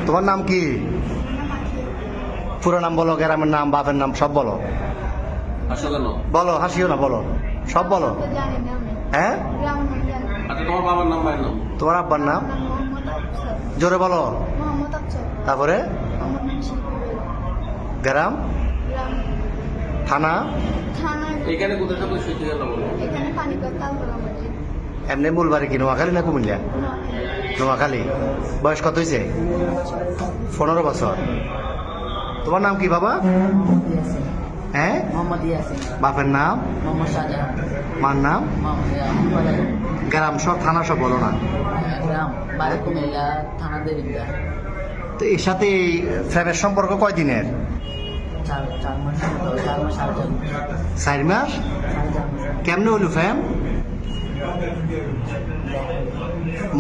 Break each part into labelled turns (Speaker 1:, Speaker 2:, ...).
Speaker 1: তোমার নাম কি? পুরো নাম বলো, গ্রামের নাম, বাপের নাম সব বলো।
Speaker 2: আসো কেন?
Speaker 1: বলো, হাসিও না, বলো সব বলো।
Speaker 3: জানি না আমি।
Speaker 1: হ্যাঁ,
Speaker 3: গ্রামের নাম জানি না।
Speaker 2: আচ্ছা তোমার বাবার নাম, মায়ের নাম?
Speaker 1: তোমার আব্বার নাম
Speaker 3: আমার নাম মোহাম্মদ আফসার।
Speaker 1: জোরে বলো।
Speaker 3: মোহাম্মদ আফসার।
Speaker 1: তারপরে
Speaker 3: আমার নাম শিল্পী।
Speaker 1: গ্রাম,
Speaker 3: গ্রাম
Speaker 1: থানা,
Speaker 3: থানা
Speaker 2: এখানে কোথায় থাকলে সত্যি গেল বলো।
Speaker 3: এখানে পানিকর তালতলা মসজিদ।
Speaker 1: এমনি মূল বাড়ি কি নোয়াখালী না কুমিল্লা? নোয়াখালী। বয়স কত হয়েছে? 15 বছর। তোমার নাম কি বাবা?
Speaker 4: মোহাম্মদ ইয়াসিন।
Speaker 1: হ্যাঁ,
Speaker 4: মোহাম্মদ ইয়াসিন।
Speaker 1: বাপের নাম,
Speaker 4: মোহাম্মদ শাহজাহান।
Speaker 1: মার নাম,
Speaker 4: মোহাম্মদ
Speaker 1: গ্রাম সব, থানা সব বলো না।
Speaker 4: গ্রাম বাড়ি কুমিল্লা, থানা দেবিদ্যা।
Speaker 1: তো এর সাথে এই ফ্রেমের সম্পর্ক কয়দিনের?
Speaker 4: 4 মাস মতো, 4 মাস 4.5 মাস।
Speaker 1: 4 মাস।
Speaker 4: 4.5 মাস।
Speaker 1: কেমনে হলো ফ্যাম?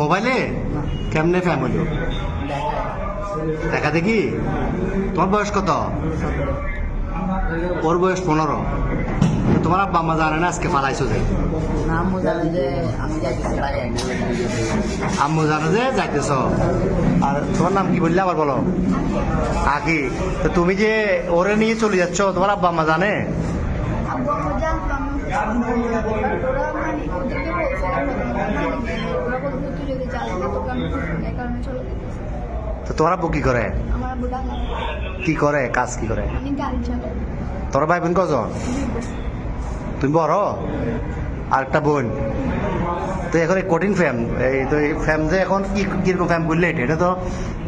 Speaker 1: মোবাইলে? কেমনে ফ্যাম হলো? দেখা দেখি। তোমার বয়স কত? ওর বয়স 15। তো তোমার আব্বা আম্মা জানে না আজকে পালাইছো যে?
Speaker 4: নাম জানে যে আমি যাইতেছি বাড়ি আইনা।
Speaker 1: আম্মু জানে যে যাইতেছ। আর তোমার নাম কি বললে আবার বলো? আকি। তো তুমি যে ওরে নিয়ে চলে যাচ্ছ, তোমার আব্বা আম্মা জানে?
Speaker 3: আব্বু আম্মু জানতাম ওরা মানে ওদেরকে বলছিলাম ওরা বলতো তুই যদি জানি না তোকে আমি এই কারণে চলে যেতেছি।
Speaker 1: তো তোমার আব্বু কি করে?
Speaker 3: আমার আব্বু ডাঙ্গা
Speaker 1: কি করে, কাজ কি করে?
Speaker 3: আমি গাড়ি চালাই।
Speaker 1: তোর ভাই বোন কজন? তুমি বড়? আর একটা বোন। তো এখন এই কঠিন ফ্যাম, এই তো এই ফ্যাম যে এখন কি কিরকম ফ্যাম করলে এটা তো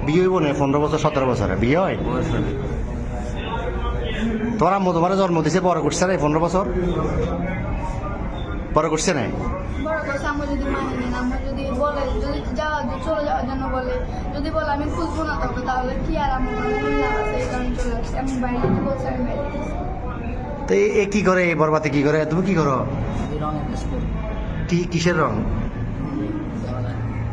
Speaker 1: বিয়ে হইব না 15 বছর 17 বছরে বিয়ে হয়।
Speaker 2: বয়স হয়নি।
Speaker 1: তোমার আম্মু তোমার জন্ম দিছে বড় করছে না 15 বছর? বড় করছে না?
Speaker 3: বড় কথা আম্মু যদি মানে নেন, আম্মু যদি বলে যদি চলে যাওয়ার জন্য বলে, যদি বলে আমি খুঁজবো না তোকে, তাহলে কি আর আমার মনে লাভ আছে? এই কারণে চলে আসছে। আমি বাইরে যেতে বলছি, আমি বাইরে গেছি।
Speaker 1: তো এ কি করে, এই বরবাতে কি করে? তুমি কি করো?
Speaker 4: রঙের কাজ করি।
Speaker 1: কি কিসের রং?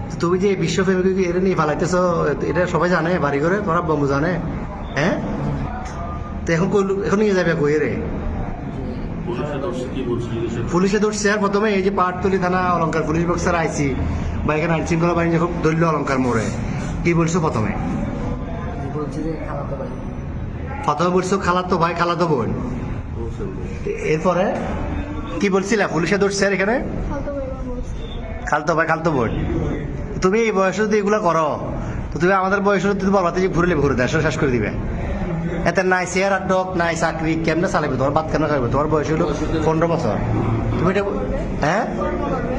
Speaker 1: তো তুমি যে বিশ্ব ফেমিকে এটা নিয়ে ফালাইতেছো, এটা সবাই জানে বাড়ি করে? তোমার আব্বা আম্মু জানে? হ্যাঁ। তো এখন এখন নিয়ে যাবে কই রে?
Speaker 2: পুলিশে ধরছে, কি বলছে?
Speaker 1: পুলিশে ধরছে। আর প্রথমে এই যে পাটতলি থানা অলঙ্কার পুলিশ বক্সার আইসি বা এখানে আইন শৃঙ্খলা বাহিনী যখন ধরল অলঙ্কার মোড়ে, কি বলছো প্রথমে?
Speaker 4: বলছি যে খালাতো ভাই।
Speaker 1: প্রথমে বলছো খালাতো ভাই, খালাতো বোন। এরপরে কি বলছিলা? পুলিশে ধরছে আর এখানে
Speaker 3: ফালতু বইবার বলছি।
Speaker 1: খালতো ভাই, খালতো বোন। তুমি এই বয়সে যদি এগুলো করো, তো তুমি আমাদের বয়সে যদি বলবাতে যে ঘুরে ঘুরে দেশ শেষ করে দিবে। এতে নাই চেয়ার আর ডক নাই চাকরি, কেমনে চালাবে? তোমার বাদ কেন খাবে? তোমার বয়স হলো 15 বছর। তুমি এটা হ্যাঁ
Speaker 3: কর্ম করবে।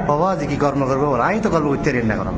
Speaker 1: বাবা যে কি কর্ম করবো? আমি তো কর্ম করতে না করো।